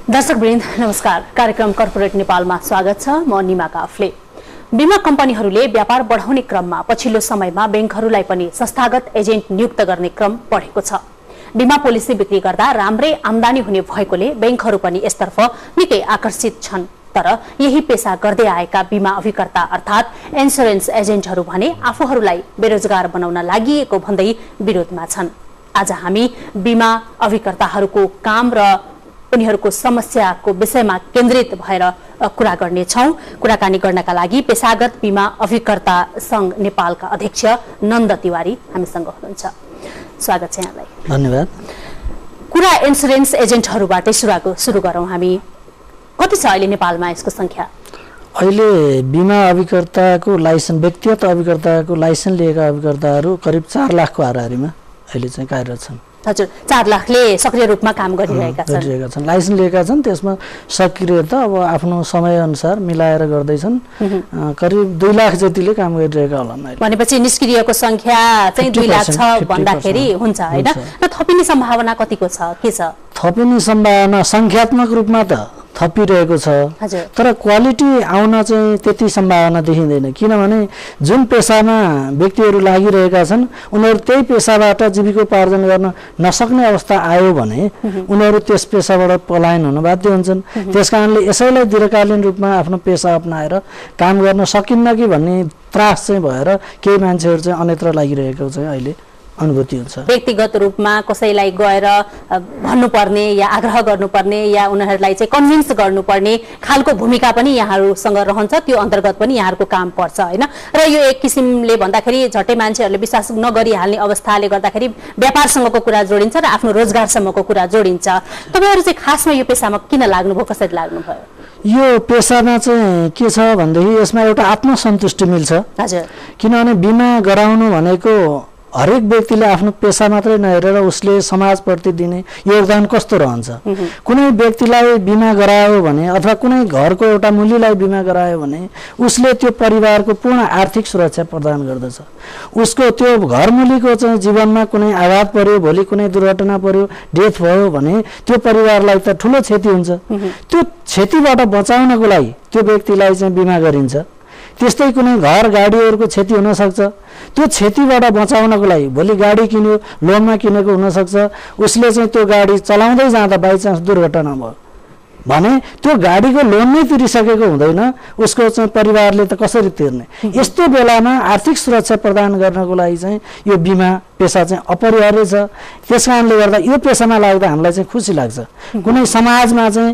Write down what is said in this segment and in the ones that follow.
दर्शकवृन्द नमस्कार। कार्यक्रम कर्पोरेट नेपालमा स्वागत छ। म निमा काफले। बीमा कम्पनीहरूले व्यापार बढाउने क्रममा पछिल्लो समयमा बैंकहरूलाई पनि संस्थागत एजेन्ट नियुक्त गर्ने क्रम बढेको छ। बीमा पोलिसी बिक्री गर्दा राम्रै आम्दानी हुने भएकोले बैंकहरू पनि यसतर्फ निकै आकर्षित छन्। तर यही पेशा गर्दै आएका बीमा अभिकर्ता अर्थात् इन्स्योरेन्स एजेन्टहरू भने आफूहरूलाई बेरोजगार बनाउन लागि भन्दै विरोधमा छन्। आज हामी बीमा अभिकर्ताहरूको काम र उनीहरूको समस्याको विषयमा केन्द्रित भएर कुरा गर्नेछौँ। कुराकानी गर्नका लागि पेशागत बीमा अभिकर्ता संघ नेपालका अध्यक्ष नन्द तिवारी हामीसँग हुनुहुन्छ। स्वागत छ यहाँलाई। धन्यवाद। कुरा इन्स्योरेन्स एजेन्टहरूबाटै सुरु गरौँ हामी। कति छ अहिले नेपालमा यसको संख्या? अहिले बीमा अभिकर्ताको लाइसेन्स, व्यक्तिगत अभिकर्ताको लाइसेन्स लिएका अभिकर्ताहरू करिब 4 लाखको हाराहारीमा अहिले चाहिँ कार्यरत छन्। हजुर, 4 लाखले सक्रिय रूपमा काम गरिरहेका छन्। लाइसेन्स लिएका छन्, त्यसमा सक्रियता अब आफ्नो समय अनुसार मिलाएर गर्दैछन्। करिब 2 लाख जतिले काम गरिरहेका होलान्। भनेपछि निष्क्रियको संख्या चाहिँ 2 लाख छ भन्दाखेरि हुन्छ हैन? र थपिने सम्भावना कतिको छ? के छ? थपिने सम्भावना संख्यात्मक रूपमा त थपिरहेको छ, तर क्वालिटी आउन चाहिँ त्यति सम्भावना देखिँदैन। किनभने जुन पेसामा व्यक्तिहरू लागिरहेका छन् उनीहरू त्यही पेसाबाट जीविकोपार्जन गर्न नसक्ने अवस्था आयो भने उनीहरू त्यस पेसाबाट पलायन हुन बाध्य हुन्छन्। त्यसकारणले यसैलाई दीर्घकालीन रूपमा आफ्नो पेसा अपनाएर काम गर्न सकिन्न कि भन्ने त्रास चाहिँ भएर केही मान्छेहरू चाहिँ अन्यत्र लागिरहेको चाहिँ अहिले अनुभूति हुन्छ। व्यक्तिगत रूपमा कसैलाई गएर भन्नुपर्ने या आग्रह गर्नुपर्ने या उनीहरूलाई चाहिँ कन्भिन्स गर्नुपर्ने खालको भूमिका पनि यहाँहरूसँग रहन्छ। त्यो अन्तर्गत पनि यहाँहरूको काम पर्छ हैन? र यो एक किसिमले भन्दाखेरि झट्टै मान्छेहरूले विश्वास नगरिहाल्ने अवस्थाले गर्दाखेरि व्यापारसँगको कुरा जोडिन्छ र आफ्नो रोजगारसम्मको कुरा जोडिन्छ। तपाईहरु चाहिँ खासमा यो पेसामा किन लाग्नुभयो? कसरी लाग्नुभयो? यो पेसामा चाहिँ के छ भन्दाखेरि यसमा एउटा आत्मसन्तुष्टि मिल्छ। हजुर। किनभने बीमा गराउनु भनेको हरेक व्यक्तिले आफ्नो पेसा मात्रै नहेरेर उसले समाजप्रति दिने योगदान कस्तो रहन्छ। कुनै व्यक्तिलाई बीमा गरायो भने अथवा कुनै घरको एउटा मूलीलाई बीमा गरायो भने उसले त्यो परिवारको पूर्ण आर्थिक सुरक्षा प्रदान गर्दछ। उसको त्यो घरमूलीको चाहिँ जीवनमा कुनै आघात पर्यो, भोलि कुनै दुर्घटना पर्यो, डेथ भयो भने त्यो परिवारलाई त ठुलो क्षति हुन्छ। त्यो क्षतिबाट बचाउनको लागि त्यो व्यक्तिलाई चाहिँ बीमा गरिन्छ। त्यस्तै कुनै घर गाडीहरूको क्षति हुन सक्छ, त्यो क्षतिबाट बचाउनको लागि भोलि गाडी किन्यो, लोनमा किनेको हुन सक्छ, उसले चाहिँ त्यो गाडी चलाउँदै जाँदा बाइचान्स दुर्घटना भयो भने त्यो गाडीको लोन नै तिरिसकेको हुँदैन, उसको चाहिँ परिवारले त कसरी तिर्ने? यस्तो बेलामा आर्थिक सुरक्षा प्रदान गर्नको लागि चाहिँ यो बीमा पेसा चाहिँ अपरिहार्य छ। त्यसकारणले गर्दा यो पेसामा लाग्दा हामीलाई चाहिँ खुसी लाग्छ। कुनै समाजमा चाहिँ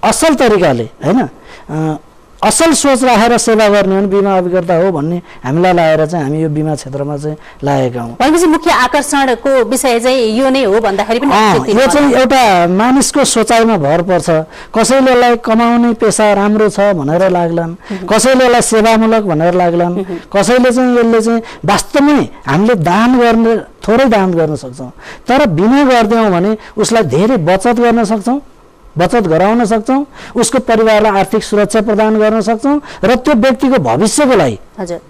असल तरिकाले हैन असल सोच राखेर सेवा गर्ने भने बीमा अभिकर्ता हो भन्ने हामीलाई लागेर चाहिँ हामी यो बीमा क्षेत्रमा चाहिँ लागेका हौं। भनेपछि मुख्य आकर्षणको विषय चाहिँ यो नै हो भन्दाखेरि पनि यो चाहिँ एउटा मानिसको सोचाइमा भर पर्छ। कसैले यसलाई कमाउने पेसा राम्रो छ भनेर लाग्लान्, कसैले यसलाई सेवामूलक भनेर लाग्लान्, कसैले चाहिँ यसले चाहिँ वास्तवमै हामीले दान गर्ने थोरै दान गर्न सक्छौं, तर बीमा गर्दैनौं भने उसलाई धेरै बचत गर्न सक्छौं, बचत गराउन सक्छौं, उसको परिवारलाई आर्थिक सुरक्षा प्रदान गर्न सक्छौं र त्यो व्यक्तिको भविष्यको लागि हजुर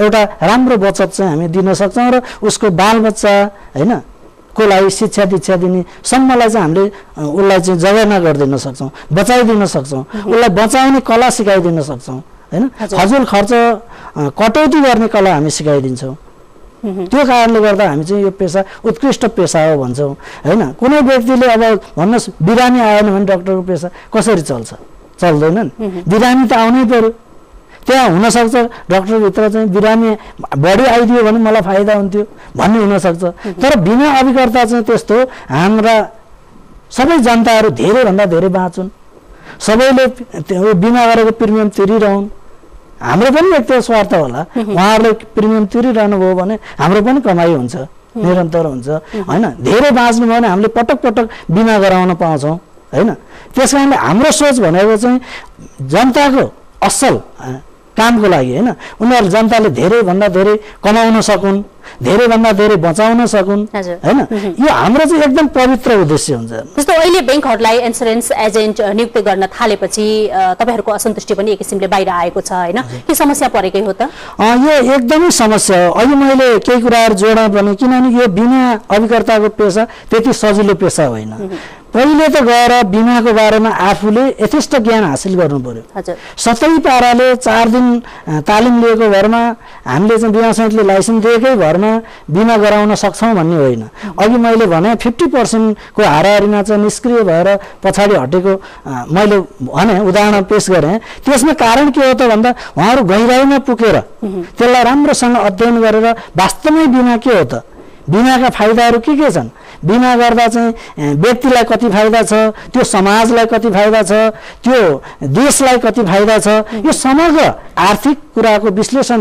एउटा राम्रो बचत चाहिँ हामी दिन सक्छौं र उसको बालबच्चा हैन को लागि शिक्षा दीक्षा दिने सम्मलाई चाहिँ हामीले उसलाई चाहिँ जगेर्ना गरिदिन सक्छौं, बचाइदिन सक्छौं, उसलाई बचाउने कला सिकाइदिन सक्छौं हैन? फजुल खर्च कटौती गर्ने कला हामी सिकाइदिन्छौं। त्यो कारणले गर्दा हामी चाहिँ यो पेसा उत्कृष्ट पेसा हो भन्छौं हैन? कुनै व्यक्तिले अब भन्नुस् बिरामी आएन भने डाक्टरको पेसा कसरी चल्छ? चल्दैन नि। बिरामी त आउनै पर्यो। त्यहाँ हुन सक्छ डाक्टर भित्र चाहिँ बिरामी बढी आइदियो भने मलाई फाइदा हुन्थ्यो भन्ने हुन सक्छ। तर बीमा अभिकर्ता चाहिँ त्यस्तो हाम्रा सबै जनताहरू धेरै भन्दा धेरै बाँचुन्, सबैले बीमा गरेको प्रिमियम तिरिरहन्। हाम्रो पनि व्यक्तिगत स्वार्थ होला, उहाँहरूले प्रिमियम तिरिरहनु भयो भने हाम्रो पनि कमाइ हुन्छ, निरन्तर हुन्छ हैन? धेरै बाँच्नु भयो भने हामीले पटक पटक बीमा गराउन पाउँछौं हैन? त्यसकारणले हाम्रो सोच भनेको चाहिँ जनताको असल कामको लागि हैन? उनीहरु जनताले धेरै भन्दा धेरै कमाउन सकुन्, धेरै भन्दा धेरै बचाउन सकुन् हैन? यो हाम्रो चाहिँ एकदम पवित्र उद्देश्य हुन्छ। जस्तो अहिले बैंकहरुलाई इन्स्योरेन्स एजेन्ट नियुक्त गर्न थालेपछि तपाईहरुको असन्तुष्टि पनि एक किसिमले बाहिर आएको छ हैन? के समस्या परेकै हो त? यो एकदमै समस्या हो। अहिले मैले केही कुराहरु जोड्न भने किनभने यो बिना अभिकर्ताको पेशा त्यति सजिलो पेशा होइन। पहिले त गएर बिमाको बारेमा आफूले यथेष्ट ज्ञान हासिल गर्नु पर्यो। सतै पाराले 4 दिन तालिम लिएको भरमा हामीले चाहिँ बिमा समितिले लाइसेन्स दिएकै भरमा बिमा गराउन सक्छौँ भन्ने होइन। अघि मैले भने 50% को हाराहारीमा चाहिँ निष्क्रिय भएर पछाडि हटेको मैले भने उदाहरण पेश गरेँ। त्यसमा कारण के हो त भन्दा उहाँहरू गहिराइमा पुगेर त्यसलाई राम्रोसँग अध्ययन गरेर वास्तवमै बिमा के हो त, बिमाका फाइदाहरू के छन्, बिमा गर्दा चाहिँ व्यक्तिलाई कति फाइदा छ, त्यो समाजलाई कति फाइदा छ, त्यो देशलाई कति फाइदा छ, यो समग्र आर्थिक कुराको विश्लेषण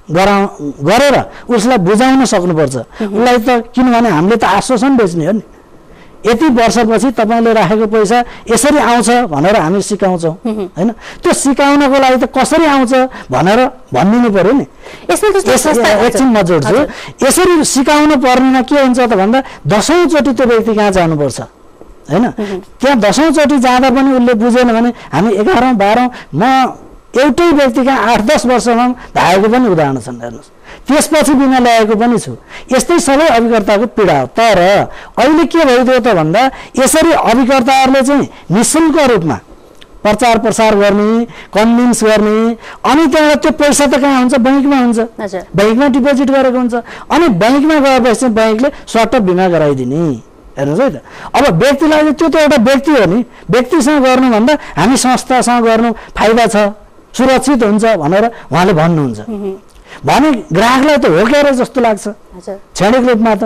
गरेर उसलाई बुझाउन सक्नुपर्छ। उसलाई त किनभने हामीले त आश्वासन बेच्ने हो नि, यति वर्षपछि तपाईँले राखेको पैसा यसरी आउँछ भनेर हामी सिकाउँछौँ होइन। त्यो सिकाउनको लागि त कसरी आउँछ भनेर भनिदिनु पर्यो नि। एकछिन म जोड्छु। यसरी सिकाउनु पर्नेमा के हुन्छ त भन्दा 10औं चोटि त्यो व्यक्ति कहाँ जानुपर्छ होइन। त्यहाँ 10औं चोटि जाँदा पनि उसले बुझेन भने हामी 11औं 12औं म एउटै व्यक्तिका 8-10 वर्षमा धाएको पनि उदाहरण छन्। हेर्नुहोस्, त्यसपछि बिमा ल्याएको पनि छु। यस्तै सबै अभिकर्ताको पीडा हो। तर अहिले के भइदियो त भन्दा यसरी अभिकर्ताहरूले चाहिँ निःशुल्क रूपमा प्रचार प्रसार गर्ने, कन्भिन्स गर्ने, अनि त्यहाँ त्यो पैसा त कहाँ हुन्छ, बैंकमा हुन्छ, बैंकमा डिपोजिट गरेको हुन्छ। अनि बैंकमा गएपछि बैंकले सर्ट बिमा गराइदिने। हेर्नुहोस् है त, अब व्यक्तिलाई त्यो त एउटा व्यक्ति हो नि, व्यक्तिसँग गर्नुभन्दा हामी संस्थासँग गर्नु फाइदा छ, सुरक्षित हुन्छ भनेर उहाँले भन्नुहुन्छ भने ग्राहकलाई त हो क्या जस्तो लाग्छ क्षणिक रूपमा त।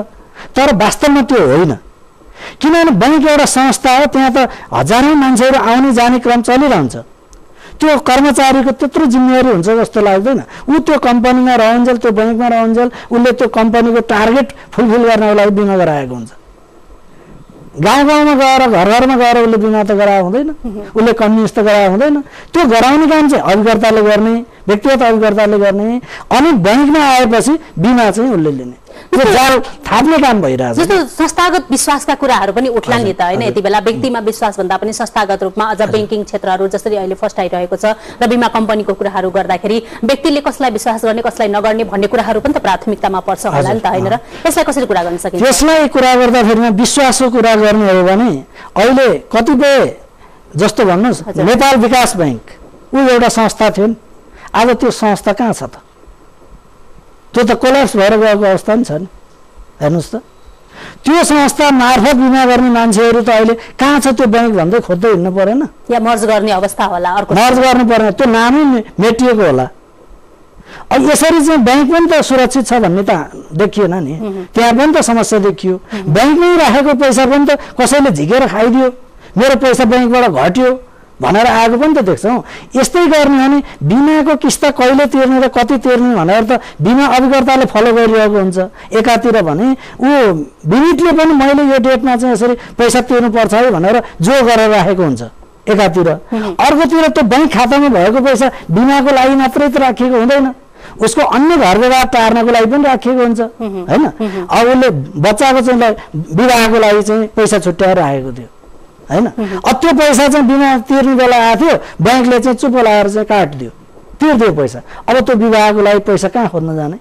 तर वास्तवमा त्यो होइन, किनभने बैंक एउटा संस्था हो, त्यहाँ त हजारौं मान्छेहरू आउने जाने क्रम चलिरहन्छ। त्यो कर्मचारीको त्यत्रो जिम्मेवारी हुन्छ जस्तो लाग्दैन। ऊ त्यो कम्पनीमा रहन्जेल, त्यो बैंकमा रहन्जेल उसले त्यो कम्पनीको टार्गेट फुलफिल गर्नको लागि बिमा गराएको हुन्छ। गाउँ गाउँमा गएर घर घरमा गएर उसले बिमा त गराए हुँदैन, उसले कन्भिन्स त गराए हुँदैन। त्यो गराउने काम चाहिँ अभिकर्ताले गर्ने, व्यक्तिगत अभिकर्ताले गर्ने। अनि बैंकमा आएपछि बिमा चाहिँ उसले लिने, त्यो जाल थाप्ने काम भइरहेछ। जस्तो संस्थागत विश्वासका कुराहरू पनि उठ्लान् नि त होइन। यति बेला व्यक्तिमा विश्वास भन्दा पनि संस्थागत रूपमा अझ बैंकिङ क्षेत्रहरू जसरी अहिले फर्स्ट आइरहेको छ र बिमा कम्पनीको कुराहरू गर्दाखेरि व्यक्तिले कसलाई विश्वास गर्ने कसलाई नगर्ने भन्ने कुराहरू पनि त प्राथमिकतामा पर्छ होला नि त होइन र। यसलाई कसरी कुरा गर्न सकिन्छ? यसलाई कुरा गर्दाखेरिमा विश्वासको कुरा गर्ने हो भने अहिले कतिपय जस्तो भन्नुहोस् नेपाल विकास बैंक ऊ एउटा संस्था थियो नि, आज त्यो संस्था कहाँ छ त? त्यो त कोल्याप्स भएर गएको अवस्था नि छ नि। हेर्नुहोस् त, त्यो संस्था मार्फत बिमा गर्ने मान्छेहरू त अहिले कहाँ छ त्यो बैंक भन्दै खोज्दै हिँड्नु परेन? या मर्ज गर्ने अवस्था होला, अर्को मर्ज गर्नु पर्ने, त्यो नामै मेटिएको होला। अब यसरी चाहिँ बैंक पनि त सुरक्षित छ भन्ने त देखिएन नि, त्यहाँ पनि त समस्या देखियो। बैंकमै राखेको पैसा पनि त कसैले झिकेर खाइदियो, मेरो पैसा बैंकबाट घट्यो भनेर आएको पनि त देख्छौँ। यस्तै गर्ने हो नि बिमाको किस्ता कहिले तिर्ने र कति तिर्ने भनेर त बिमा अभिकर्ताले फलो गरिरहेको हुन्छ। एकातिर भने ऊ बिमितले पनि मैले यो डेटमा चाहिँ यसरी पैसा तिर्नुपर्छ है भनेर जो गरेर राखेको हुन्छ एकातिर। अर्कोतिर त्यो बैंक खातामा भएको पैसा बिमाको लागि मात्रै त राखिएको हुँदैन, उसको अन्य घर व्यवहार टार्नको लागि पनि राखिएको हुन्छ होइन। अब उसले बच्चाको चाहिँ विवाहको लागि चाहिँ पैसा छुट्याएर राखेको थियो होइन। अब त्यो पैसा चाहिँ बिमा तिर्ने बेला आएको थियो, बैंकले चाहिँ चुप लगाएर चाहिँ काटिदियो, तिर्दियो पैसा। अब त्यो विवाहको लागि पैसा कहाँ खोज्न जाने?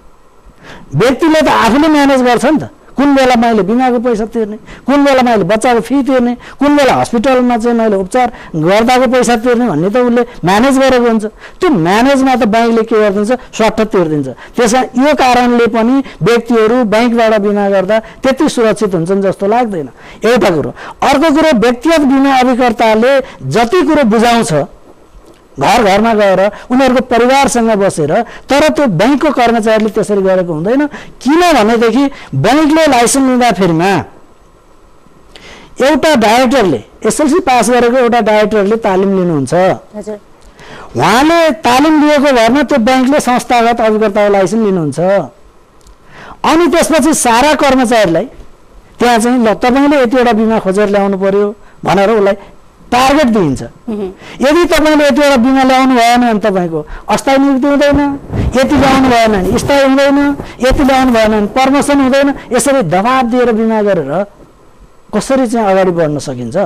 व्यक्तिले त आफूले म्यानेज गर्छ नि त, कुन बेला मैले बिमाको पैसा तिर्ने, कुन बेला मैले बच्चाको फी तिर्ने, कुन बेला हस्पिटलमा चाहिँ मैले उपचार गर्दाको पैसा तिर्ने भन्ने त उसले म्यानेज गरेको हुन्छ। त्यो म्यानेजमा त बैंकले के गरिदिन्छ, स्वाट तिर्दिन्छ। त्यसमा यो कारणले पनि व्यक्तिहरू बैंकबाट बिमा गर्दा त्यति सुरक्षित हुन्छन् जस्तो लाग्दैन, एउटा कुरो। अर्को कुरो, व्यक्तिगत बिमा अभिकर्ताले जति कुरो बुझाउँछ घर घरमा गएर उनीहरूको परिवारसँग बसेर, तर त्यो बैंकको कर्मचारीले त्यसरी गरेको हुँदैन। किनभनेदेखि बैंकले लाइसेन्स लिँदाखेरिमा एउटा डाइरेक्टरले एसएलसी पास गरेको एउटा डाइरेक्टरले तालिम लिनुहुन्छ। उहाँले तालिम लिएको भरमा त्यो बैंकले संस्थागत अभिकर्ताको लाइसेन्स लिनुहुन्छ। अनि त्यसपछि सारा कर्मचारीलाई त्यहाँ चाहिँ ल तपाईँले यतिवटा बिमा खोजेर ल्याउनु पर्यो भनेर उसलाई टार्गेट दिइन्छ। यदि तपाईँले यतिवटा बिमा ल्याउनु भएन भने तपाईँको अस्थायी नियुक्ति हुँदैन, यति ल्याउनु भएन भने स्थायी हुँदैन, यति ल्याउनु भएन भने प्रमोसन हुँदैन। यसरी दबाब दिएर बिमा गरेर कसरी चाहिँ अगाडि बढ्न सकिन्छ?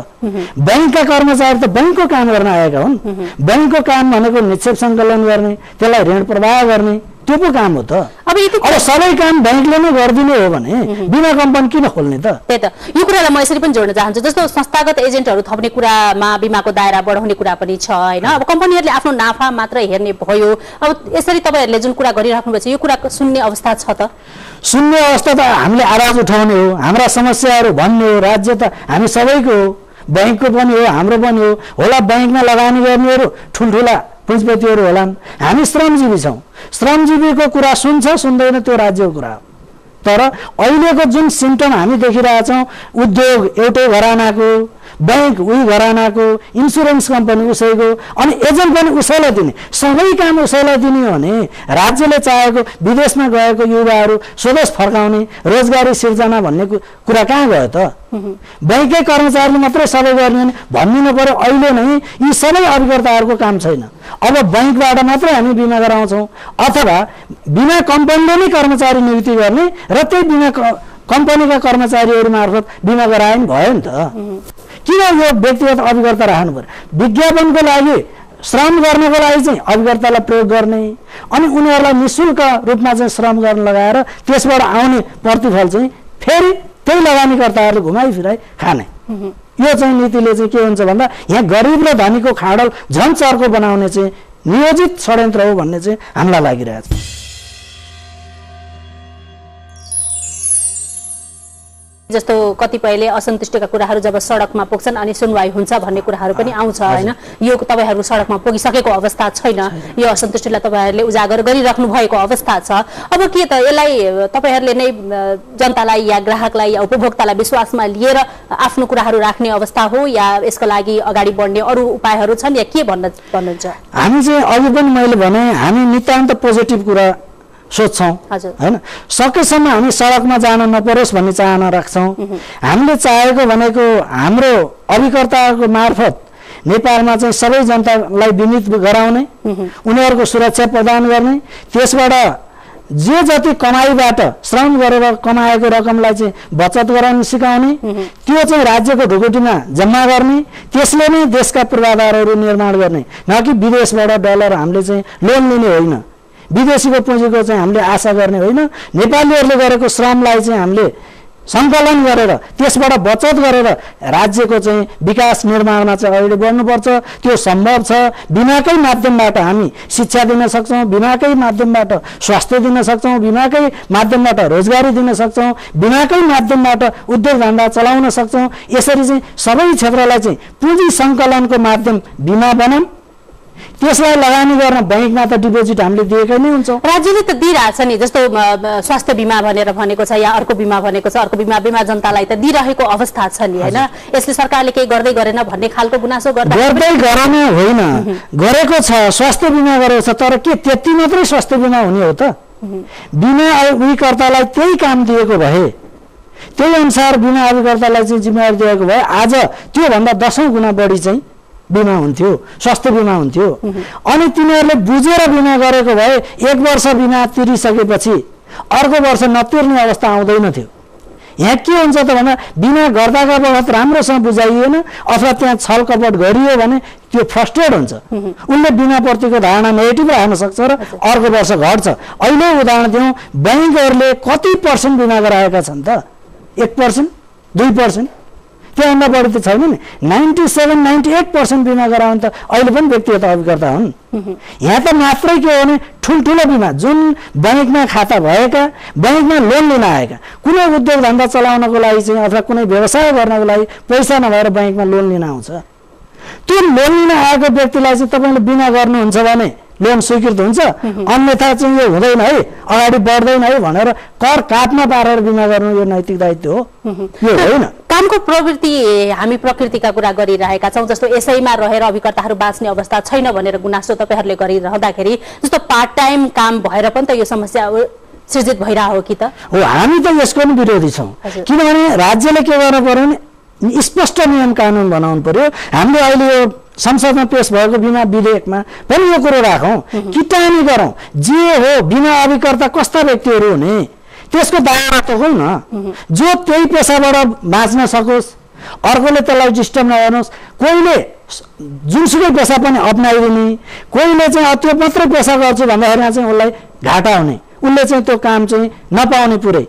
बैंकका कर्मचारी त बैंकको काम गर्न आएका हुन्। बैंकको काम भनेको निक्षेप सङ्कलन गर्ने, त्यसलाई ऋण प्रवाह गर्ने त्यो पो काम हो त। अब सबै काम बैंकले नै गरिदिने हो भने बिमा कम्पनी किन खोल्ने त? त्यही त, यो कुरालाई म यसरी पनि जोड्न चाहन्छु, जस्तो संस्थागत एजेन्टहरू थप्ने कुरामा बिमाको दायरा बढाउने कुरा पनि छ होइन। अब कम्पनीहरूले आफ्नो नाफा मात्र हेर्ने भयो। अब यसरी तपाईँहरूले जुन कुरा गरिराख्नु भएको छ यो कुरा सुन्ने अवस्था छ त? सुन्ने अवस्था त हामीले आवाज उठाउने हो, हाम्रा समस्याहरू भन्ने हो। राज्य त हामी सबैको हो, बैंकको पनि हो, हाम्रो पनि हो। होला बैंकमा लगानी गर्नेहरू ठुल्ठुला पुँजीपतिहरू होलान्, हामी श्रमजीवी छौँ। श्रमजीवीको कुरा सुन्छ सुन्दैन त्यो राज्यको कुरा हो। तर अहिलेको जुन सिम्टम हामी देखिरहेछौँ, उद्योग एउटै घरानाको, बैंक उही घरानाको, इन्सुरेन्स कम्पनी उसैको, अनि एजेन्ट पनि उसैलाई दिने, सबै काम उसैलाई दिने हो भने राज्यले चाहेको विदेशमा गएको युवाहरू स्वदेश फर्काउने, रोजगारी सिर्जना भन्ने कुरा कहाँ गयो त? बैंकै कर्मचारीले मात्रै सबै गर्ने भनिदिनु पर्यो। अहिले नै यी सबै अभिकर्ताहरूको काम छैन। अब बैंकबाट मात्रै हामी बिमा गराउँछौँ अथवा बिमा कम्पनीले नै कर्मचारी नियुक्ति गर्ने र त्यही बिमा कम्पनीका कर्मचारीहरू मार्फत बिमा गराए नि भयो नि त। किन यो व्यक्तिगत अभिकर्ता राख्नु पर्यो? विज्ञापनको लागि, श्रम गर्नको लागि चाहिँ अभिकर्तालाई प्रयोग गर्ने, अनि उनीहरूलाई निःशुल्क रूपमा चाहिँ श्रम गर्न लगाएर त्यसबाट आउने प्रतिफल चाहिँ फेरि त्यही लगानीकर्ताहरूले घुमाइ फिराइ खाने। यो चाहिँ नीतिले चाहिँ के हुन्छ भन्दा यहाँ गरिब र धनीको खाडल झन् चर्को बनाउने चाहिँ नियोजित षड्यन्त्र हो भन्ने चाहिँ हामीलाई लागिरहेछ। जस्तो कतिपयले असन्तुष्टिका कुराहरू जब सडकमा पुग्छन् अनि सुनवाई हुन्छ भन्ने कुराहरू पनि आउँछ होइन। यो तपाईँहरू सडकमा पुगिसकेको अवस्था छैन, यो असन्तुष्टिलाई तपाईँहरूले उजागर गरिराख्नु भएको अवस्था छ। अब के त यसलाई तपाईँहरूले नै जनतालाई या ग्राहकलाई या उपभोक्तालाई विश्वासमा लिएर आफ्नो कुराहरू राख्ने अवस्था हो या यसको लागि अगाडि बढ्ने अरू उपायहरू छन् या के भन्नुहुन्छ? हामी चाहिँ अघि पनि मैले भने हामी नितान्त पोजिटिभ कुरा सोच्छौँ हैन। सकेसम्म हामी सडकमा जान नपरोस् भन्ने चाहना राख्छौँ। हामीले चाहेको भनेको हाम्रो अभिकर्ताको मार्फत नेपालमा चाहिँ सबै जनतालाई विनित गराउने, उनीहरूको सुरक्षा प्रदान गर्ने, त्यसबाट जे जति कमाईबाट श्रम गरेर कमाएको रकमलाई चाहिँ बचत गराउन सिकाउने, त्यो चाहिँ राज्यको ढुकुटीमा जम्मा गर्ने, त्यसले नै देशका पूर्वाधारहरू निर्माण गर्ने, न कि विदेशबाट डलर हामीले चाहिँ लोन लिने होइन, विदेशीको पुँजीको चाहिँ हामीले आशा गर्ने होइन। नेपालीहरूले गरेको श्रमलाई चाहिँ हामीले सङ्कलन गरेर त्यसबाट बचत गरेर राज्यको चाहिँ विकास निर्माणमा चाहिँ अगाडि बढ्नुपर्छ। त्यो सम्भव छ। बिमाकै माध्यमबाट हामी शिक्षा दिन सक्छौँ, बिमाकै माध्यमबाट स्वास्थ्य दिन सक्छौँ, बिमाकै माध्यमबाट रोजगारी दिन सक्छौँ, बिमाकै माध्यमबाट उद्योग धन्दा चलाउन सक्छौँ। यसरी चाहिँ सबै क्षेत्रलाई चाहिँ पुँजी सङ्कलनको माध्यम बिमा बनाऊँ, त्यसलाई लगानी गर्न बैंकमा त डिपोजिट हामीले दिएकै नै हुन्छौँ। राज्यले त दिइरहेछ नि, जस्तो स्वास्थ्य बिमा भनेर भनेको छ या अर्को बिमा भनेको छ, अर्को बिमा जनतालाई त दिइरहेको अवस्था छ नि होइन। यसले सरकारले केही गर्दै गरेन भन्ने खालको गुनासो गर्दै गरेन होइन, गरेको छ, स्वास्थ्य बिमा गरेको छ। तर के त्यति मात्रै स्वास्थ्य बिमा हुने हो त? बिमा अभिकर्तालाई त्यही काम दिएको भए, त्यही अनुसार बिमा अभिकर्तालाई चाहिँ जिम्मेवारी दिएको भए आज त्योभन्दा 10औं गुणा बढी चाहिँ बिमा हुन्थ्यो, स्वास्थ्य बिमा हुन्थ्यो। अनि तिनीहरूले बुझेर बिमा गरेको भए 1 वर्ष बिमा तिरिसकेपछि अर्को वर्ष नतिर्ने अवस्था आउँदैन थियो। यहाँ के हुन्छ त भन्दा बिमा गर्दाका बखत राम्रोसँग बुझाइएन अथवा त्यहाँ छलकपट गरियो भने त्यो फ्रस्ट्रेट हुन्छ, उनले बिमाप्रतिको धारणा नेगेटिभ राख्न सक्छ र अर्को वर्ष घट्छ। अहिले उदाहरण दिउँ, बैंकहरूले कति % बिमा गराएका छन् त? 1%, 2%, त्योभन्दा बढी त छैन नि। 97-98% बिमा गराउनु त अहिले पनि व्यक्तिगत अभिकर्ता हुन्। यहाँ त मात्रै के हो भने ठुल्ठुलो बिमा जुन बैंकमा खाता भएका, बैंकमा लोन लिन आएका, कुनै उद्योग धन्दा चलाउनको लागि चाहिँ अथवा कुनै व्यवसाय गर्नको लागि पैसा नभएर बैंकमा लोन लिन आउँछ, त्यो लोन लिन आएको व्यक्तिलाई चाहिँ तपाईँले बिमा गर्नुहुन्छ भने लोन स्वीकृत हुन्छ, अन्यथा चाहिँ यो हुँदैन है, अगाडि बढ्दैन है भनेर कर काटमा पारेर बिमा गर्नु यो नैतिक दायित्व हो, यो होइन। कामको प्रवृत्ति हामी प्रकृतिका कुरा गरिरहेका छौँ। जस्तो यसैमा रहेर अभिकर्ताहरू बाँच्ने अवस्था छैन भनेर गुनासो तपाईँहरूले गरिरहँदाखेरि जस्तो पार्ट टाइम काम भएर पनि त यो समस्या सृजित भइरहेको हो कि त? हो, हामी त यसको पनि विरोधी छौँ। किनभने राज्यले के गर्नु पर्यो भने स्पष्ट नियम कानुन बनाउनु पर्यो। हामीले अहिले यो संसदमा पेश भएको बिमा विधेयकमा पनि यो कुरो राखौँ, किटानी गरौँ, जे हो बिमा अभिकर्ता कस्ता व्यक्तिहरू हुने त्यसको दायरा तोकौँ न, जो त्यही पेसाबाट बाँच्न सकोस्, अर्कोले त्यसलाई डिस्टर्ब नगर्नुहोस्। कोहीले जुनसुकै पेसा पनि अप्नाइदिने, कोहीले चाहिँ त्यो मात्रै पेसा गर्छु भन्दाखेरि चाहिँ उसलाई घाटा हुने, उसले चाहिँ त्यो काम चाहिँ नपाउने पुरै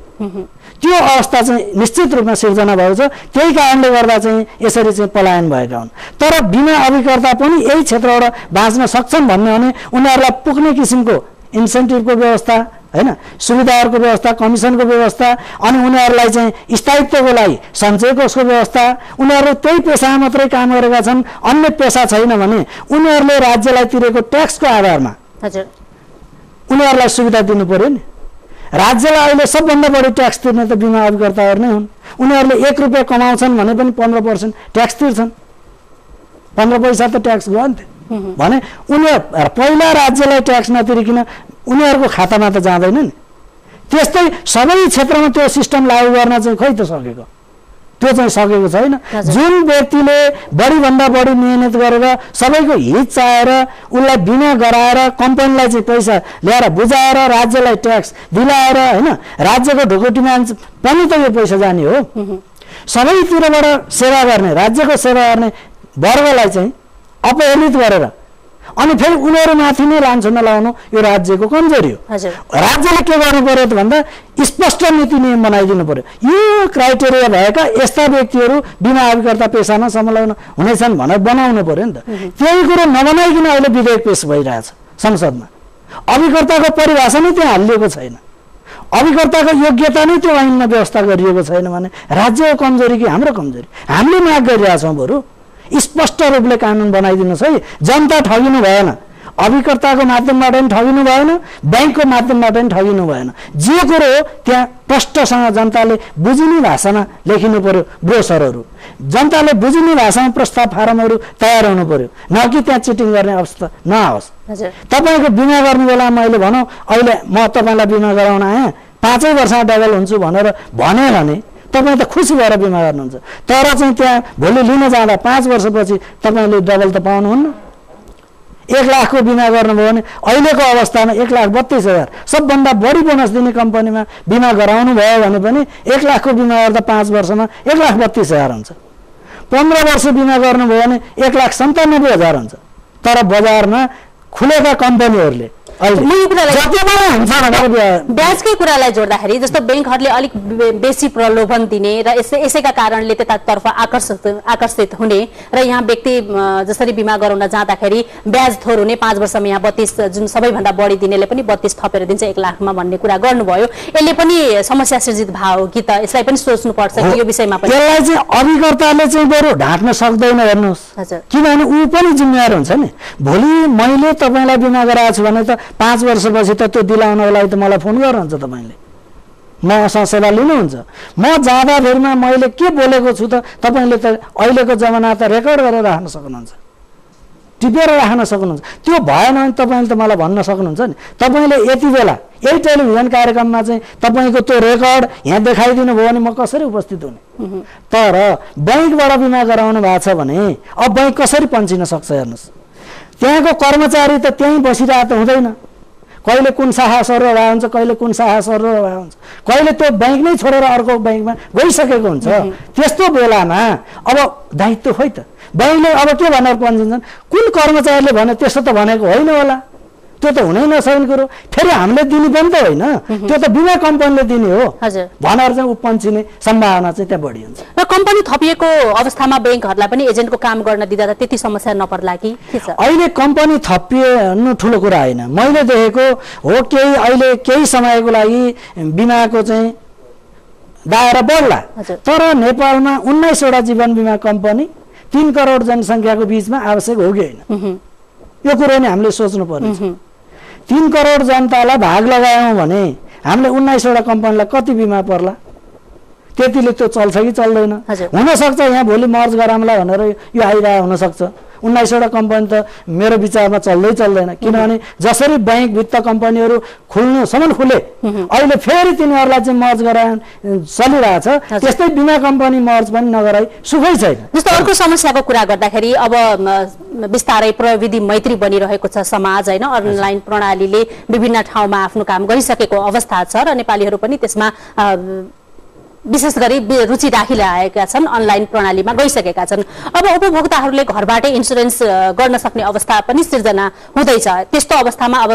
त्यो अवस्था चाहिँ निश्चित रूपमा सिर्जना भएको छ। त्यही कारणले गर्दा चाहिँ यसरी चाहिँ पलायन भएका हुन्। तर बिमा अभिकर्ता पनि यही क्षेत्रबाट बाँच्न सक्छन् भन्ने भने उनीहरूलाई पुग्ने किसिमको इन्सेन्टिभको व्यवस्था हैन, सुविधाहरूको व्यवस्था, कमिसनको व्यवस्था, अनि उनीहरूलाई चाहिँ स्थायित्वको लागि सञ्चय कोषको व्यवस्था, उनीहरू त्यही पेसा मात्रै काम गरेका छन्, अन्य पेसा छैन भने उनीहरूले राज्यलाई तिरेको ट्याक्सको आधारमा उनीहरूलाई सुविधा दिनु पर्यो नि। राज्यलाई अहिले सबभन्दा बढी ट्याक्स तिर्ने त बिमा अभिकर्ताहरू नै हुन्। उनीहरूले 1 रुपियाँ कमाउँछन् भने पनि 15% ट्याक्स तिर्छन्, 15 पैसा त ट्याक्स गयो नि त भने उनीहरू पहिला राज्यलाई ट्याक्स नतिरिकन उनीहरूको खातामा त जाँदैन नि। त्यस्तै सबै क्षेत्रमा त्यो सिस्टम लागू गर्न चाहिँ खै त सकेको, त्यो चाहिँ सकेको छैन। जुन व्यक्तिले बढीभन्दा बढी मेहनत गरेर सबैको हित चाहेर उसलाई बिमा गराएर कम्पनीलाई चाहिँ पैसा ल्याएर बुझाएर राज्यलाई ट्याक्स दिलाएर हैन, राज्यको ढुकुटीमा पनि त यो पैसा जाने हो। सबैतिरबाट सेवा गर्ने, राज्यको सेवा गर्ने वर्गलाई चाहिँ अपहेलित गरेर अनि फेरि उनीहरूमाथि नै लान्छन् नलाउनु यो राज्यको कमजोरी हो। राज्यले के गर्नु पर्यो त भन्दा स्पष्ट नीति नियम बनाइदिनु पर्यो। यो क्राइटेरिया भएका यस्ता व्यक्तिहरू बिमा अभिकर्ता पेसामा संलग्न हुनेछन् भनेर बनाउनु पर्यो नि त। त्यही कुरो नबनाइकन अहिले विधेयक पेश भइरहेछ संसदमा। अभिकर्ताको परिभाषा नै त्यहाँ हालिएको छैन, अभिकर्ताको योग्यता नै त्यो ऐनमा व्यवस्था गरिएको छैन भने राज्यको कमजोरी कि हाम्रो कमजोरी? हामीले माग गरिरहेछौँ बरु स्पष्ट रूपले कानुन बनाइदिनुहोस् है। जनता ठगिनु भएन, अभिकर्ताको माध्यमबाट पनि ठगिनु भएन, बैंकको माध्यमबाट पनि ठगिनु भएन। जे कुरो हो त्यहाँ प्रष्टसँग जनताले बुझिने भाषामा लेखिनु पर्यो, ब्रोसरहरू जनताले बुझिने भाषामा प्रस्ताव फारमहरू तयार हुनु पर्यो, न कि त्यहाँ चिटिङ गर्ने अवस्था नआओस्। तपाईँको बिमा गर्ने बेला मैले भनौँ अहिले म तपाईँलाई बिमा गराउन आएँ 5 वर्षमा डबल हुन्छु भनेर भने तपाईँ त खुसी भएर बिमा गर्नुहुन्छ। तर चाहिँ त्यहाँ भोलि लिन जाँदा 5 वर्षपछि तपाईँले डबल त पाउनुहुन्न। 1 लाखको बिमा गर्नुभयो भने अहिलेको अवस्थामा 1,32,000 सबभन्दा बढी बोनस दिने कम्पनीमा बिमा गराउनु भयो भने पनि 1 लाखको बिमा गर्दा 5 वर्षमा 1,32,000 हुन्छ। 15 वर्ष बिमा गर्नुभयो भने 1,97,000 हुन्छ। तर बजारमा खुलेका कम्पनीहरूले ब्याजकै कुरालाई जोड्दाखेरि जस्तो बैंकहरूले अलिक बेसी प्रलोभन दिने र यसैका कारणले त्यतातर्फ आकर्षित हुने र यहाँ व्यक्ति जसरी बिमा गराउन जाँदाखेरि ब्याज थोर हुने, 5 वर्षमा यहाँ 32 जुन सबैभन्दा बढी दिनेले पनि 32 थपेर दिन्छ 1 लाखमा भन्ने कुरा गर्नुभयो। यसले पनि समस्या सृजित भयो कि त? यसलाई पनि सोच्नु पर्छ कि यो विषयमा पनि? यसलाई चाहिँ अभिकर्ताले चाहिँ बरु ढाक्न सक्दैन हेर्नुहोस्, किनभने ऊ पनि जिम्मेवार हुन्छ नि। भोलि मैले तपाईँलाई बिमा गराएको छु भने त 5 वर्षपछि त त्यो दिलाउनको लागि त मलाई फोन गर्नुहुन्छ, तपाईँले मसँग सेवा लिनुहुन्छ। म जाँदाफेरिमा मैले के बोलेको छु त तपाईँले त अहिलेको जमाना त रेकर्ड गरेर राख्न सक्नुहुन्छ, टिपेर राख्न सक्नुहुन्छ। त्यो भएन भने तपाईँले त मलाई भन्न सक्नुहुन्छ नि। तपाईँले यति बेला यही टेलिभिजन कार्यक्रममा चाहिँ तपाईँको त्यो रेकर्ड यहाँ देखाइदिनु भयो भने म कसरी उपस्थित हुने? तर बैंकबाट बिमा गराउनु भएको छ भने अब बैंक कसरी पन्चिन सक्छ हेर्नुहोस्। त्यहाँको कर्मचारी त त्यहीँ बसिरहेको त हुँदैन, कहिले कुन शाखा सरो भए हुन्छ, कहिले कुन शाखा सरो भए हुन्छ, कहिले त्यो बैंक नै छोडेर अर्को बैंकमा गइसकेको हुन्छ। त्यस्तो बेलामा अब दायित्व खोइ त बैंकले अब के भनेर पन्चिन्छन्? कुन कर्मचारीले भने त्यस्तो त भनेको होइन होला, त्यो त हुनै नसक्ने कुरो। फेरि हामीले दिने पनि त होइन, त्यो त बिमा कम्पनीले दिने हो भनेर चाहिँ ऊ पन्चिने सम्भावना चाहिँ त्यहाँ बढी हुन्छ। र कम्पनी थपिएको अवस्थामा बैंकहरूलाई पनि एजेन्टको काम गर्न दिँदा त त्यति समस्या नपर्ला कि? अहिले कम्पनी थपिनु ठुलो कुरा होइन। मैले देखेको हो अहिले केही समयको लागि बिमाको चाहिँ दायरा बढ्ला, तर नेपालमा 19 वटा जीवन बिमा कम्पनी 3 करोड जनसङ्ख्याको बीचमा आवश्यक हो कि होइन? यो कुरो नि हामीले सोच्नु पर्छ। 3 करोड जनतालाई भाग लगायौँ भने हामीले 19 वटा कम्पनीलाई कति बिमा पर्ला? त्यतिले त्यो चल्छ कि चल्दैन? हुनसक्छ यहाँ भोलि मर्ज गराउँला भनेर यो आइरहेको हुनसक्छ। 19 वटा कम्पनी त मेरो विचारमा चल्दैन, किनभने जसरी बैंक वित्त कम्पनीहरू खुल्नुसम्म खुले अहिले फेरि तिनीहरूलाई चाहिँ मर्ज गराउन चलिरहेछ, त्यस्तै बिमा कम्पनी मर्ज पनि नगराई सुखै छैन। जस्तो अर्को समस्याको कुरा गर्दाखेरि अब बिस्तारै प्रविधि मैत्री बनिरहेको छ समाज होइन, अनलाइन प्रणालीले विभिन्न ठाउँमा आफ्नो काम गरिसकेको अवस्था छ र नेपालीहरू पनि त्यसमा विशेष गरी रुचि राखिरहेका छन्, अनलाइन प्रणालीमा गइसकेका छन्। अब उपभोक्ताहरूले घरबाटै इन्सुरेन्स गर्न सक्ने अवस्था पनि सिर्जना हुँदैछ। त्यस्तो अवस्थामा अब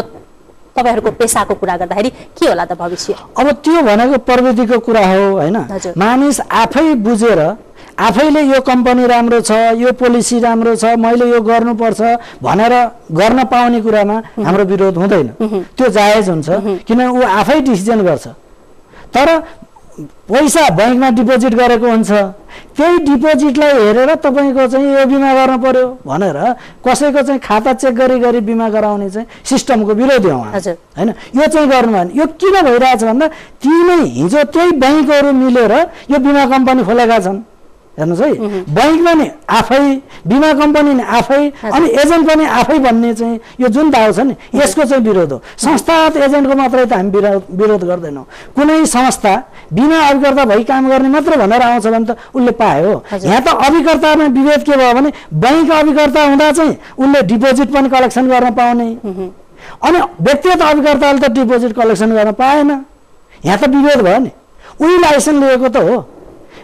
तपाईहरुको पेशाको कुरा गर्दाखेरि के होला त भविष्य? अब त्यो भनेको प्रविधिको कुरा हो हैन। मानिस आफै बुझेर आफैले यो कम्पनी राम्रो छ, यो पोलिसी राम्रो छ, मैले यो गर्नुपर्छ भनेर गर्न पाउने कुरामा हाम्रो विरोध हुँदैन, त्यो जायज हुन्छ किनभने ऊ आफै डिसिजन गर्छ। तर पैसा बैंकमा डिपोजिट गरेको हुन्छ, त्यही डिपोजिटलाई हेरेर तपाईको चाहिँ यो बिमा गर्न पर्यो भनेर कसैको चाहिँ खाता चेक गरी गरी बिमा गराउने चाहिँ सिस्टमको विरोधी हो हैन। यो चाहिँ गर्नु भएन। यो किन भइरहेछ भन्दा ती नै हिजो त्यही बैंकहरू मिलेर यो बिमा कम्पनी खोलेका छन्। हेर्नुस् है, बैंकमा नि आफै, बिमा कम्पनी नि आफै, अनि एजेन्ट पनि आफै भन्ने चाहिँ यो जुन दाउ छ नि यसको चाहिँ विरोध हो। संस्थागत एजेन्टको मात्रै त हामी विरोध गर्दैनौँ। कुनै संस्था बिना अभिकर्ता भई काम गर्ने मात्र भनेर आउँछ भने त उसले पायो। यहाँ त अभिकर्तामा विभेद के भयो भने बैंक अभिकर्ता हुँदा चाहिँ उसले डिपोजिट पनि कलेक्सन गर्न पाउने, अनि व्यक्तिगत अभिकर्ताले त डिपोजिट कलेक्सन गर्न पाएन। यहाँ त विभेद भयो नि। उही लाइसेन्स लिएको त हो,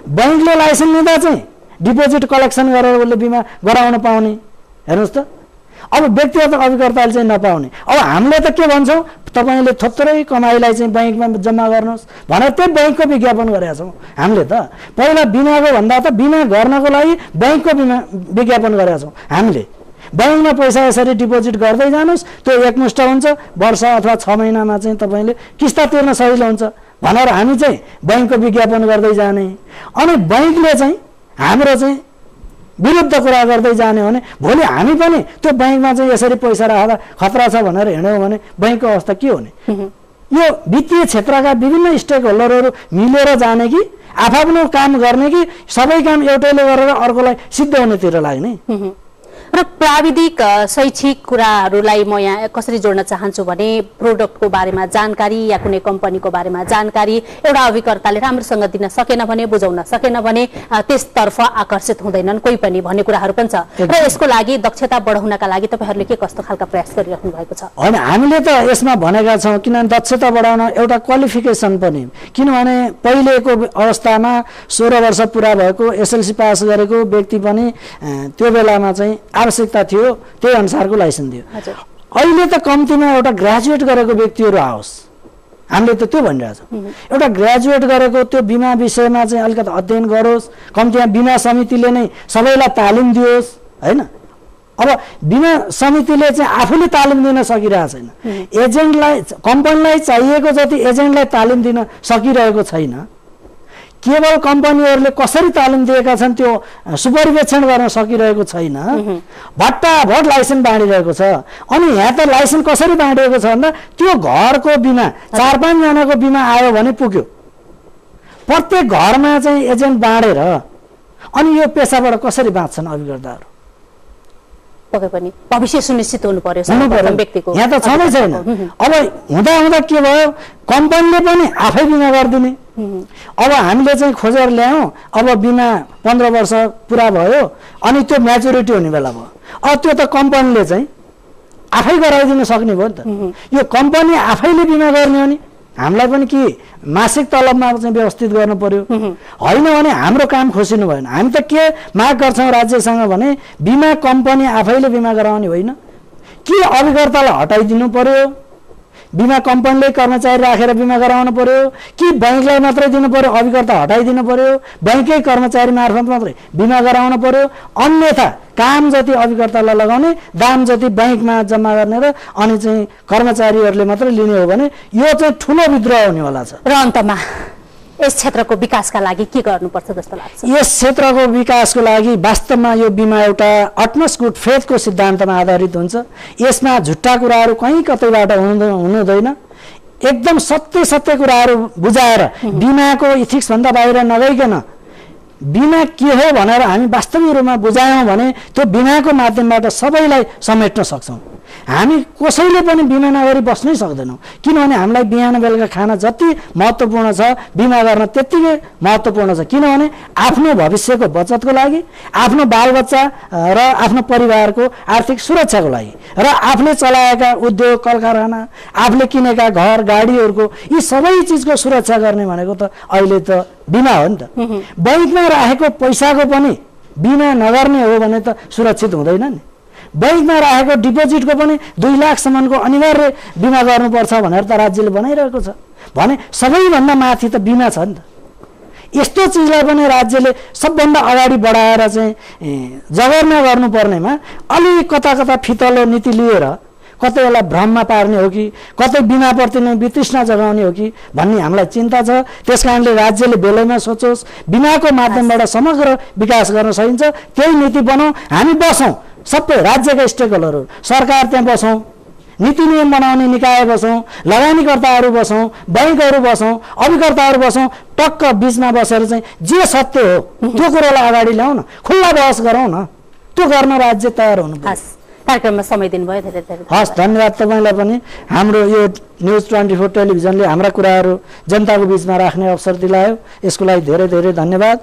बैंकले लाइसेन्स लिँदा चाहिँ डिपोजिट कलेक्सन गरेर उसले बिमा गराउन पाउने। हेर्नुहोस् त, अब व्यक्तिगत अभिकर्ताले चाहिँ नपाउने। अब हामीले त के भन्छौँ, तपाईँले थोत्रै कमाइलाई चाहिँ बैंकमा जम्मा गर्नुहोस् भनेर त्यही बैंकको विज्ञापन गरेका छौँ हामीले त। पहिला बिमाको भन्दा त बिमा गर्नको लागि बैंकको विज्ञापन गरेका छौँ हामीले। बैंकमा पैसा यसरी डिपोजिट गर्दै जानुहोस्, त्यो एकमुष्ट हुन्छ, वर्ष अथवा 6 महिनामा चाहिँ तपाईँले किस्ता तिर्न सजिलो हुन्छ भनेर हामी चाहिँ बैंकको विज्ञापन गर्दै जाने। अनि बैंकले चाहिँ हाम्रो चाहिँ विरुद्ध कुरा गर्दै जाने भने भोलि हामी पनि त्यो बैंकमा चाहिँ यसरी पैसा राख्दा खतरा छ भनेर हिँड्यौँ भने बैंकको अवस्था के हुने? यो वित्तीय क्षेत्रका विभिन्न स्टेक होल्डरहरू मिलेर जाने कि आफ्नो काम गर्ने कि सबै काम एउटैले गरेर अर्कोलाई सिद्ध हुनेतिर लाग्ने? र प्राविधिक शैक्षिक कुराहरूलाई म यहाँ कसरी जोड्न चाहन्छु भने प्रोडक्टको बारेमा जानकारी या कुनै कम्पनीको बारेमा जानकारी एउटा अभिकर्ताले राम्रोसँग दिन सकेन भने, बुझाउन सकेन भने त्यसतर्फ आकर्षित हुँदैनन् कोही पनि भन्ने कुराहरू पनि छ। र यसको लागि दक्षता बढाउनका लागि तपाईहरूले के कस्तो खालका प्रयास गरिराख्नु भएको छ? होइन, हामीले त यसमा भनेका छौँ किनभने दक्षता बढाउन एउटा क्वालिफिकेसन पनि, किनभने पहिलेको अवस्थामा 16 वर्ष पुरा भएको एसएलसी पास गरेको व्यक्ति पनि त्यो बेलामा चाहिँ आवश्यकता थियो, त्यही अनुसारको लाइसेन्स दियो। अहिले त कम्तीमा एउटा ग्रेजुएट गरेको व्यक्तिहरू आओस्, हामीले त त्यो भनिरहेछौँ। एउटा ग्रेजुएट गरेको त्यो बिमा विषयमा चाहिँ अलिकति अध्ययन गरोस्, कम्तीमा बिमा समितिले नै सबैलाई तालिम दियोस् हैन। अब बिमा समितिले चाहिँ आफूले तालिम दिन सकिरहेको छैन, एजेन्टलाई, कम्पनीलाई चाहिएको जति एजेन्टलाई तालिम दिन सकिरहेको छैन। केवल कम्पनीहरूले कसरी तालिम दिएका छन् त्यो सुपरिवेक्षण गर्न सकिरहेको छैन। भट्टाभट लाइसेन्स बाँडिरहेको छ। अनि यहाँ त लाइसेन्स कसरी बाँडिएको छ भन्दा त्यो घरको बिमा 4-5 जनाको बिमा आयो भने पुग्यो, प्रत्येक घरमा चाहिँ एजेन्ट बाँडेर अनि यो पेसाबाट कसरी बाँच्छन् अभिकर्ताहरू? पक्कै पनि भविष्य सुनिश्चित हुनु पर्यो व्यक्तिको। यहाँ त छँदै छैन। अब हुँदा हुँदा के भयो, कम्पनीले पनि आफै बिमा गरिदिने। अब हामीले चाहिँ खोजेर ल्यायौँ, अब बिमा 15 वर्ष पुरा भयो अनि त्यो म्याचुरिटी हुने बेला भयो। अब त्यो त कम्पनीले चाहिँ आफै गराइदिन सक्ने भयो नि त। यो कम्पनी आफैले बिमा गर्ने हो नि, हामीलाई पनि के मासिक तलबमा चाहिँ व्यवस्थित गर्नु पर्यो, होइन भने हाम्रो काम खोसिनु भएन। हामी त के माग गर्छौँ राज्यसँग भने बिमा कम्पनी आफैले बिमा गराउने होइन कि अभिकर्तालाई हटाइदिनु पर्यो, बिमा कम्पनीले कर्मचारी राखेर बिमा गराउनु पर्यो कि बैंकलाई मात्रै दिनु पर्यो, अभिकर्ता हटाइदिनु पर्यो, बैंकै कर्मचारी मार्फत मात्रै बिमा गराउनु पर्यो। अन्यथा काम जति अभिकर्तालाई लगाउने, दाम जति बैंकमा जम्मा गर्ने र अनि चाहिँ कर्मचारीहरूले मात्रै लिने हो भने यो चाहिँ ठुलो विद्रोह हुने वाला छ। र अन्तमा यस क्षेत्रको विकासका लागि के गर्नुपर्छ जस्तो लाग्छ? यस क्षेत्रको विकासको लागि वास्तवमा यो बिमा एउटा अटमोस्ट गुड फेथको सिद्धान्तमा आधारित हुन्छ। यसमा झुट्टा कुराहरू कहीँ कतैबाट हुनुहुँदैन। एकदम सत्य कुराहरू बुझाएर बिमाको इथिक्स भन्दा बाहिर नगइकन बिमा के हो भनेर हामी वास्तविक रूपमा बुझायौँ भने त्यो बिमाको माध्यमबाट सबैलाई समेट्न सक्छौँ। हामी कसैले पनि बिमा नगरी बस्नै सक्दैनौँ, किनभने हामीलाई बिहान बेलुका खाना जति महत्त्वपूर्ण छ बिमा गर्न त्यत्तिकै महत्त्वपूर्ण छ। किनभने आफ्नो भविष्यको बचतको लागि, आफ्नो बालबच्चा र आफ्नो परिवारको आर्थिक सुरक्षाको लागि र आफूले चलाएका उद्योग कल कारखाना, आफूले किनेका घर गाडीहरूको यी सबै चिजको सुरक्षा गर्ने भनेको त अहिले त बिमा हो नि त। बैंकमा राखेको पैसाको पनि बिमा नगर्ने हो भने त सुरक्षित हुँदैन नि। बैंकमा राखेको डिपोजिटको पनि 2 लाखसम्मको अनिवार्य बिमा गर्नुपर्छ भनेर त राज्यले बनाइरहेको छ भने सबैभन्दा माथि त बिमा छ नि त। यस्तो चिजलाई पनि राज्यले सबभन्दा अगाडि बढाएर चाहिँ जगेर्ना गर्नुपर्नेमा अलि कता कता फितलो नीति लिएर कतै यसलाई भ्रममा पार्ने हो कि कतै बिमाप्रति नै वितृष्णा जगाउने हो कि भन्ने हामीलाई चिन्ता छ। त्यसकारणले राज्यले बेलैमा सोचोस्, बिमाको माध्यमबाट समग्र विकास गर्न सकिन्छ त्यही नीति बनाऊ। हामी बसौँ, सबै राज्यका स्टेकहोल्डरहरू, सरकार त्यहाँ बसौँ, नीति नियम बनाउने निकाय बसौँ, लगानीकर्ताहरू बसौँ, बैंकहरू बसौँ, अभिकर्ताहरू बसौँ, टक्क बिचमा बसेर चाहिँ जे सत्य हो त्यो कुरोलाई अगाडि ल्याउँ न, खुल्ला बहस गरौँ न। त्यो गर्न राज्य तयार हुनुपर्छ। कार्यक्रममा समय दिनुभयो, धेरै धेरै हस्, धन्यवाद तपाईँलाई पनि। हाम्रो यो न्युज 24 टेलिभिजनले हाम्रा कुराहरू जनताको बिचमा राख्ने अवसर दिलायो, यसको लागि धेरै धेरै धन्यवाद।